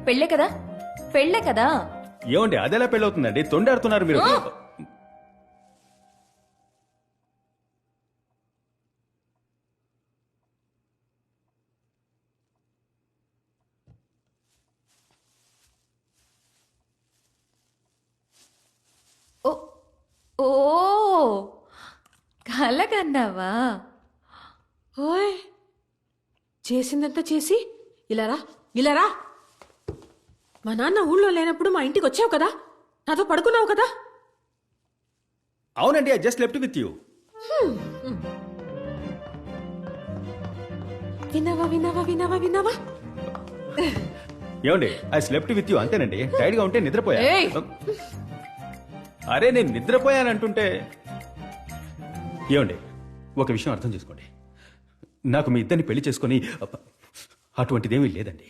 పెళ్ళే కదా పెళ్ళే కదా. ఏమండి అదెలా పెళ్ళవుతుందండి? తొండాడుతున్నారు మీరు. ఓ ఓ కలగన్నావా? ఓయ్ చేసిందంతా చేసి ఇలారా. మా నాన్న ఊళ్ళో లేనప్పుడు మా ఇంటికి వచ్చావు కదా, నాతో పడుకున్నావు కదా. అవునండి, I just left with you. విన్నావా ఏమండి ఐ స్లెప్ట్ విత్ యూ అంతేనండి. టైర్డ్ గా ఉంటే నిద్రపోయా. ఏయ్! అరే నేను నిద్రపోయానంటుంటే. ఏమండి ఒక విషయం అర్థం చేసుకోండి, నాకు మీ ఇద్దరిని పెళ్లి చేసుకొని అటువంటిదేమీ లేదండి.